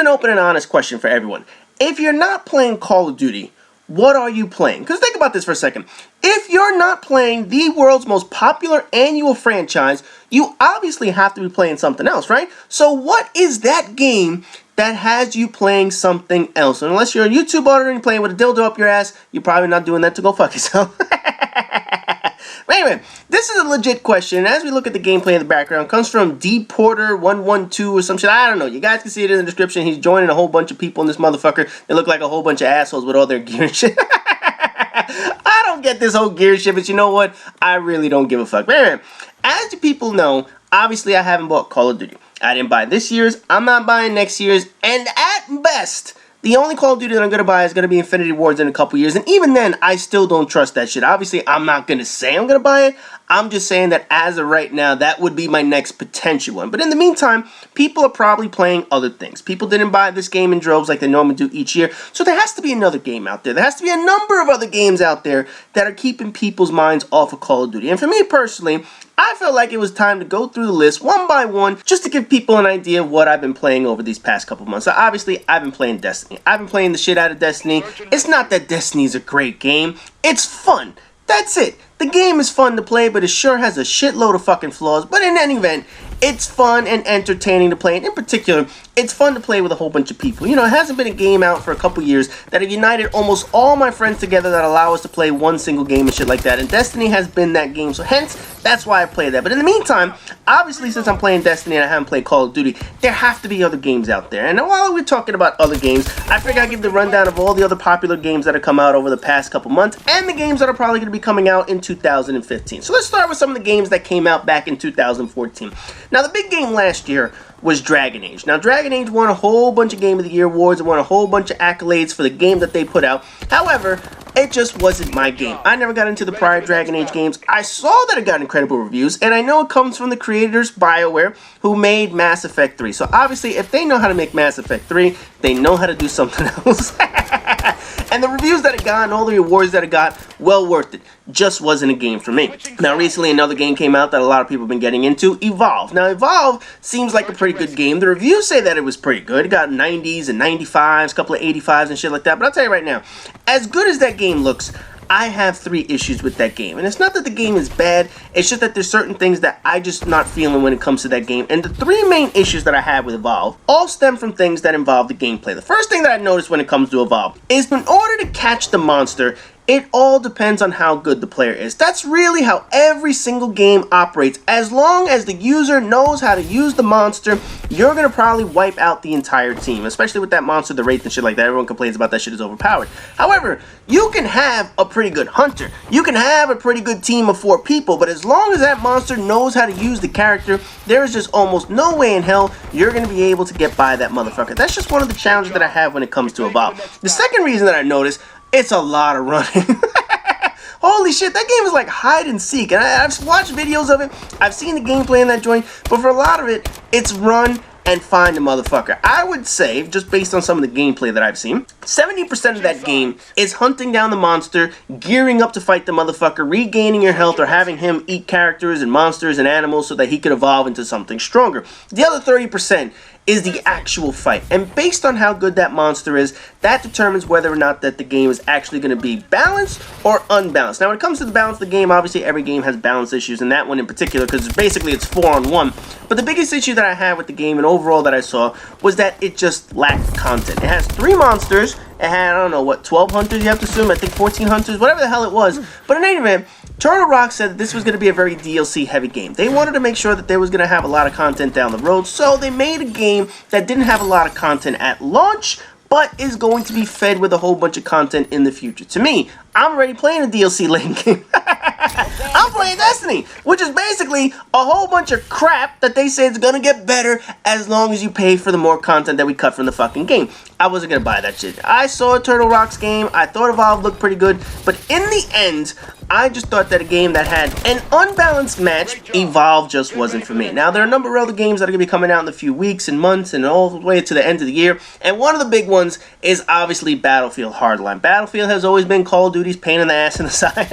an open and honest question for everyone. If you're not playing Call of Duty, what are you playing? Because think about this for a second. If you're not playing the world's most popular annual franchise, you obviously have to be playing something else, right? So what is that game that has you playing something else? And unless you're a YouTube auditor and you're playing with a dildo up your ass, you're probably not doing that to go fuck yourself. But anyway, this is a legit question, and as we look at the gameplay in the background, it comes from dporter112 or some shit. I don't know. You guys can see it in the description. He's joining a whole bunch of people in this motherfucker. They look like a whole bunch of assholes with all their gear and shit. I don't get this whole gear shit, but you know what? I really don't give a fuck. But anyway, as you people know, obviously I haven't bought Call of Duty. I didn't buy this year's. I'm not buying next year's. And at best, the only Call of Duty that I'm going to buy is going to be Infinity Wars in a couple years. And even then, I still don't trust that shit. Obviously, I'm not going to say I'm going to buy it. I'm just saying that as of right now, that would be my next potential one. But in the meantime, people are probably playing other things. People didn't buy this game in droves like they normally do each year. So there has to be another game out there. There has to be a number of other games out there that are keeping people's minds off of Call of Duty. And for me personally, I felt like it was time to go through the list one by one just to give people an idea of what I've been playing over these past couple months. So obviously, I've been playing Destiny. I've been playing the shit out of Destiny. It's not that Destiny's a great game. It's fun. That's it. The game is fun to play, but it sure has a shitload of fucking flaws. But in any event, it's fun and entertaining to play. And in particular, it's fun to play with a whole bunch of people. You know, it hasn't been a game out for a couple years that have united almost all my friends together that allow us to play one single game and shit like that. And Destiny has been that game. So hence, that's why I play that. But in the meantime, obviously, since I'm playing Destiny and I haven't played Call of Duty, there have to be other games out there. And while we're talking about other games, I figured I'd give the rundown of all the other popular games that have come out over the past couple months and the games that are probably going to be coming out in 2015. So let's start with some of the games that came out back in 2014. Now, the big game last year was Dragon Age. Now, Dragon Age won a whole bunch of Game of the Year awards and won a whole bunch of accolades for the game that they put out. However, it just wasn't my game. I never got into the prior Dragon Age games. I saw that it got incredible reviews, and I know it comes from the creators, BioWare, who made Mass Effect 3. So obviously, if they know how to make Mass Effect 3, they know how to do something else. And the reviews that it got and all the awards that it got, well worth it. Just wasn't a game for me. Now, recently another game came out that a lot of people have been getting into, Evolve. Now, Evolve seems like a pretty good game. The reviews say that it was pretty good. It got 90s and 95s, a couple of 85s and shit like that. But I'll tell you right now, as good as that game looks, I have 3 issues with that game. And it's not that the game is bad, it's just that there's certain things that I just not feeling when it comes to that game. And the 3 main issues that I have with Evolve all stem from things that involve the gameplay. The first thing that I noticed when it comes to Evolve is in order to catch the monster, it all depends on how good the player is. That's really how every single game operates. As long as the user knows how to use the monster, you're going to probably wipe out the entire team. Especially with that monster, the Wraith and shit like that. Everyone complains about that shit is overpowered. However, you can have a pretty good hunter. You can have a pretty good team of 4 people. But as long as that monster knows how to use the character, there is just almost no way in hell you're going to be able to get by that motherfucker. That's just one of the challenges that I have when it comes to Evolve. The second reason that I noticed, it's a lot of running. Holy shit, that game is like hide and seek. And I've watched videos of it. I've seen the gameplay in that joint. But for a lot of it, it's run and find the motherfucker. I would say, just based on some of the gameplay that I've seen, 70% of that game is hunting down the monster, gearing up to fight the motherfucker, regaining your health, or having him eat characters and monsters and animals so that he could evolve into something stronger. The other 30% is the actual fight. And based on how good that monster is, that determines whether or not that the game is actually going to be balanced or unbalanced. Now, when it comes to the balance of the game, obviously every game has balance issues, and that one in particular, because basically it's 4-on-1. But the biggest issue that I had with the game and overall that I saw was that it just lacked content. It has 3 monsters. It had, I don't know, what, 12 hunters you have to assume? I think 14 hunters, whatever the hell it was. But in any event, Turtle Rock said that this was going to be a very DLC heavy game. They wanted to make sure that there was going to have a lot of content down the road, so they made a game that didn't have a lot of content at launch, but is going to be fed with a whole bunch of content in the future. To me, I'm already playing a DLC laden game. I'm playing Destiny, which is basically a whole bunch of crap that they say is going to get better as long as you pay for the more content that we cut from the fucking game. I wasn't going to buy that shit. I saw Turtle Rock's game. I thought Evolve looked pretty good. But in the end, I just thought that a game that had an unbalanced match, Evolve just wasn't for me. Now, there are a number of other games that are going to be coming out in a few weeks and months and all the way to the end of the year. And one of the big ones is obviously Battlefield Hardline. Battlefield has always been Call of Duty's pain in the ass in the side.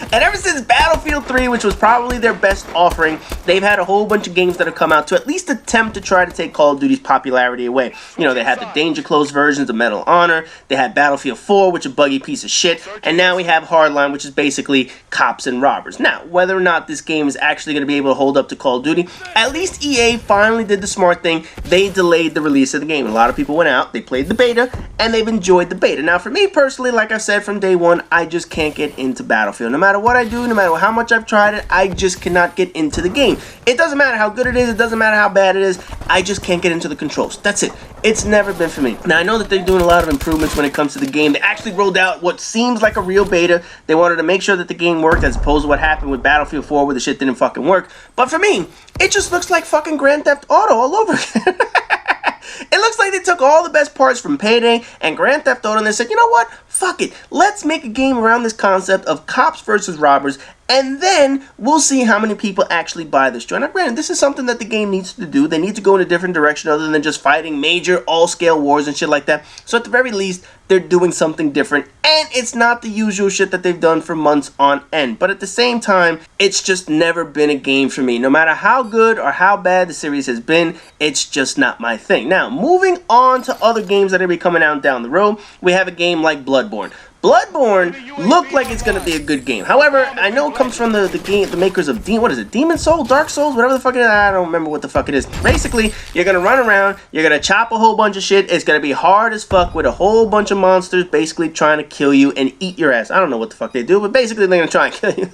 And ever since Battlefield 3, which was probably their best offering, they've had a whole bunch of games that have come out to at least attempt to try to take Call of Duty's popularity away. You know, they had the Danger Close versions of Medal of Honor, they had Battlefield 4, which is a buggy piece of shit, and now we have Hardline, which is basically cops and robbers. Now, whether or not this game is actually going to be able to hold up to Call of Duty, at least EA finally did the smart thing. They delayed the release of the game. A lot of people went out, they played the beta, and they've enjoyed the beta. Now, for me personally, like I said from day one, I just can't get into Battlefield. No matter what I do, no matter how much I've tried it, I just cannot get into the game. It doesn't matter how good it is, it doesn't matter how bad it is, I just can't get into the controls. That's it. It's never been for me. Now, I know that they're doing a lot of improvements when it comes to the game. They actually rolled out what seems like a real beta. They wanted to make sure that the game worked, as opposed to what happened with Battlefield 4 where the shit didn't fucking work. But for me, it just looks like fucking Grand Theft Auto all over again. It looks like they took all the best parts from Payday and Grand Theft Auto and they said, you know what? Fuck it. Let's make a game around this concept of cops versus robbers, and then we'll see how many people actually buy this joint. Now, granted, this is something that the game needs to do. They need to go in a different direction other than just fighting major all-scale wars and shit like that. So at the very least, they're doing something different, and it's not the usual shit that they've done for months on end. But at the same time, it's just never been a game for me. No matter how good or how bad the series has been, it's just not my thing. Now, moving on to other games that are going to be coming out down the road, we have a game like Bloodborne. Bloodborne looked like it's going to be a good game. However, I know it comes from the makers of Demon Soul, Dark Souls, whatever the fuck it is. I don't remember what the fuck it is. Basically, you're going to run around, you're going to chop a whole bunch of shit. It's going to be hard as fuck with a whole bunch of monsters basically trying to kill you and eat your ass. I don't know what the fuck they do, but basically they're going to try and kill you.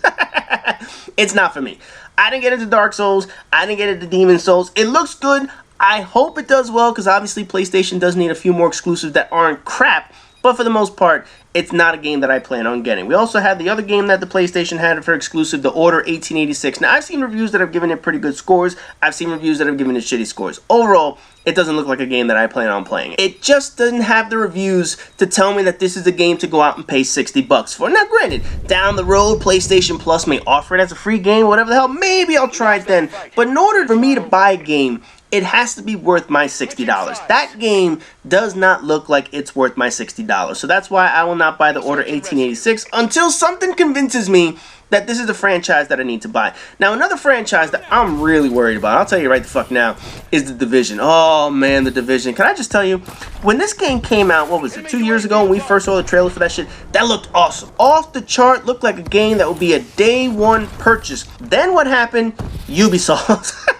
It's not for me. I didn't get into Dark Souls. I didn't get into Demon Souls. It looks good. I hope it does well, because obviously PlayStation does need a few more exclusives that aren't crap. But for the most part, it's not a game that I plan on getting. We also had the other game that the PlayStation had for exclusive, The Order 1886. Now, I've seen reviews that have given it pretty good scores. I've seen reviews that have given it shitty scores. Overall, it doesn't look like a game that I plan on playing. It just doesn't have the reviews to tell me that this is a game to go out and pay $60 for. Now, granted, down the road, PlayStation Plus may offer it as a free game, whatever the hell. Maybe I'll try it then. But in order for me to buy a game, it has to be worth my $60. That game does not look like it's worth my $60. So that's why I will not buy The Order 1886 until something convinces me that this is a franchise that I need to buy. Now, another franchise that I'm really worried about, I'll tell you right the fuck now, is The Division. Oh, man, The Division. Can I just tell you, when this game came out, what was it, 2 years ago when we first saw the trailer for that shit, that looked awesome. Off the chart, looked like a game that would be a day one purchase. Then what happened? Ubisoft.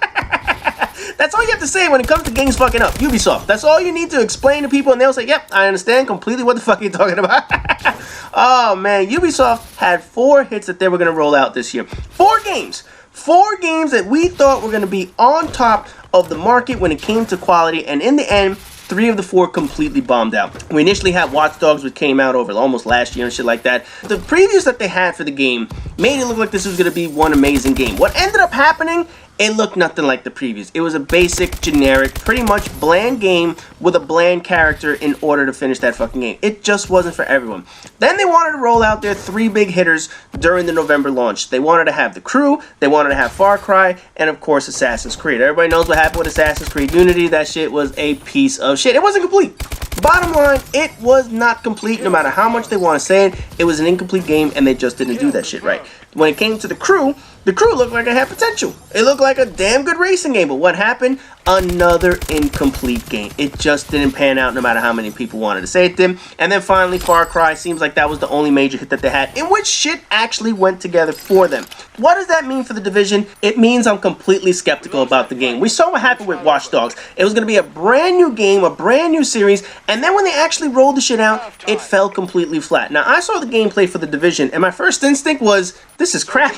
That's all you have to say when it comes to games fucking up. Ubisoft. That's all you need to explain to people, and they'll say, yep, I understand completely what the fuck you're talking about. Oh, man. Ubisoft had 4 hits that they were going to roll out this year. 4 games. 4 games that we thought were going to be on top of the market when it came to quality, and in the end, 3 of the 4 completely bombed out. We initially had Watch Dogs, which came out over almost last year and shit like that. The previews that they had for the game made it look like this was going to be one amazing game. What ended up happening, it looked nothing like the previews. It was a basic, generic, pretty much bland game with a bland character in order to finish that fucking game. It just wasn't for everyone. Then they wanted to roll out their 3 big hitters during the November launch. They wanted to have The Crew, they wanted to have Far Cry, and of course Assassin's Creed. Everybody knows what happened with Assassin's Creed Unity. That shit was a piece of shit. It wasn't complete. Bottom line, it was not complete. No matter how much they want to say it, it was an incomplete game, and they just didn't do that shit right. When it came to The Crew looked like it had potential. It looked like a damn good racing game, but what happened? Another incomplete game. It just didn't pan out no matter how many people wanted to say it did. And then finally, Far Cry seems like that was the only major hit that they had in which shit actually went together for them. What does that mean for The Division? It means I'm completely skeptical about the game. We saw what happened with Watch Dogs. It was going to be a brand new game, a brand new series, and then when they actually rolled the shit out, it fell completely flat. Now, I saw the gameplay for The Division, and my first instinct was, this is crap.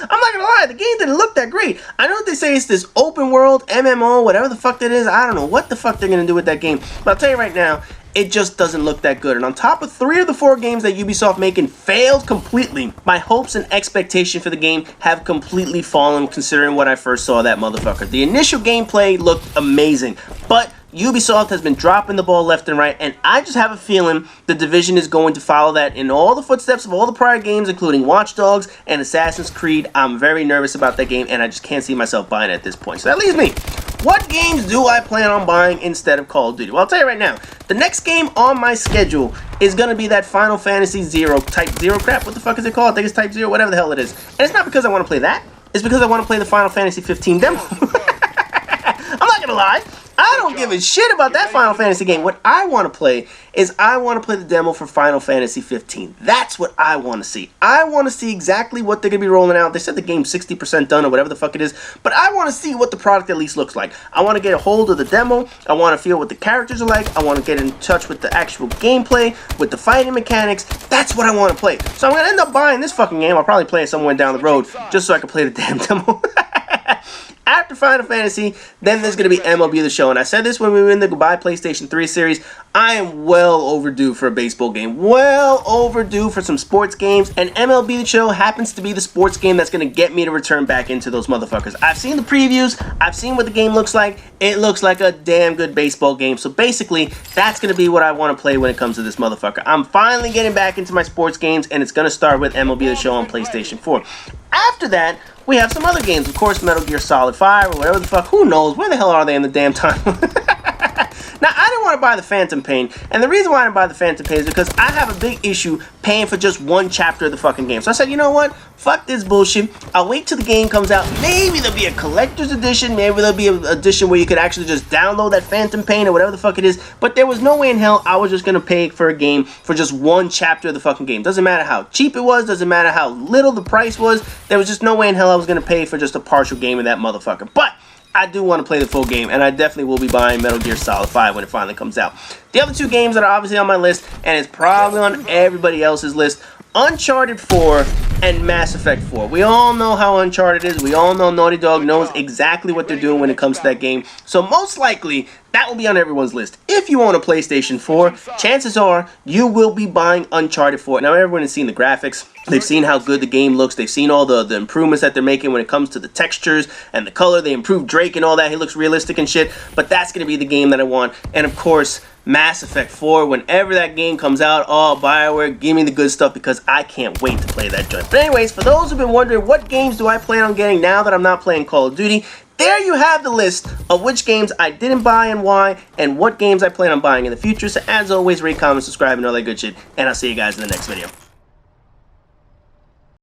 I'm not gonna lie, the game didn't look that great. I know what they say it's this open world, MMO, whatever the fuck that is. I don't know what the fuck they're gonna do with that game. But I'll tell you right now, it just doesn't look that good. And on top of 3 of the 4 games that Ubisoft making failed completely, my hopes and expectation for the game have completely fallen considering what I first saw of that motherfucker. The initial gameplay looked amazing, but Ubisoft has been dropping the ball left and right, and I just have a feeling The Division is going to follow that in all the footsteps of all the prior games, including Watch Dogs and Assassin's Creed. I'm very nervous about that game, and I just can't see myself buying it at this point. So that leaves me. What games do I plan on buying instead of Call of Duty? Well, I'll tell you right now, the next game on my schedule is going to be that Final Fantasy Zero, Type Zero crap. What the fuck is it called? I think it's Type Zero, whatever the hell it is. And it's not because I want to play that. It's because I want to play the Final Fantasy 15 demo. I'm not going to lie. I don't give a shit about that Final Fantasy game. What I want to play is I want to play the demo for Final Fantasy 15. That's what I want to see. I want to see exactly what they're going to be rolling out. They said the game's 60% done or whatever the fuck it is, but I want to see what the product at least looks like. I want to get a hold of the demo. I want to feel what the characters are like. I want to get in touch with the actual gameplay, with the fighting mechanics. That's what I want to play. So I'm going to end up buying this fucking game. I'll probably play it somewhere down the road just so I can play the damn demo. After Final Fantasy, then there's going to be MLB The Show. And I said this when we were in the Goodbye PlayStation 3 series. I am well overdue for a baseball game. Well overdue for some sports games. And MLB The Show happens to be the sports game that's going to get me to return back into those motherfuckers. I've seen the previews. I've seen what the game looks like. It looks like a damn good baseball game. So basically, that's going to be what I want to play when it comes to this motherfucker. I'm finally getting back into my sports games. And it's going to start with MLB The Show on PlayStation 4. After that, we have some other games. Of course, Metal Gear Solid 5 or whatever the fuck. Who knows? Where the hell are they in the damn time? Now, I didn't want to buy the Phantom Pain, and the reason why I didn't buy the Phantom Pain is because I have a big issue paying for just one chapter of the fucking game. So I said, you know what? Fuck this bullshit. I'll wait till the game comes out. Maybe there'll be a collector's edition. Maybe there'll be an edition where you could actually just download that Phantom Pain or whatever the fuck it is. But there was no way in hell I was just going to pay for a game for just one chapter of the fucking game. Doesn't matter how cheap it was. Doesn't matter how little the price was. There was just no way in hell I was going to pay for just a partial game of that motherfucker. But I do want to play the full game, and I definitely will be buying Metal Gear Solid 5 when it finally comes out. The other two games that are obviously on my list, and it's probably on everybody else's list, Uncharted 4 and Mass Effect 4. We all know how Uncharted is. We all know Naughty Dog knows exactly what they're doing when it comes to that game. So most likely, that will be on everyone's list. If you own a PlayStation 4, chances are you will be buying Uncharted 4. Now, everyone has seen the graphics. They've seen how good the game looks. They've seen all the improvements that they're making when it comes to the textures and the color. They improved Drake and all that. He looks realistic and shit. But that's going to be the game that I want. And of course, Mass Effect 4, whenever that game comes out, oh, BioWare, give me the good stuff because I can't wait to play that joint. But anyways, for those who've been wondering what games do I plan on getting now that I'm not playing Call of Duty, there you have the list of which games I didn't buy and why, and what games I plan on buying in the future. So as always, rate, comment, subscribe, and all that good shit. And I'll see you guys in the next video.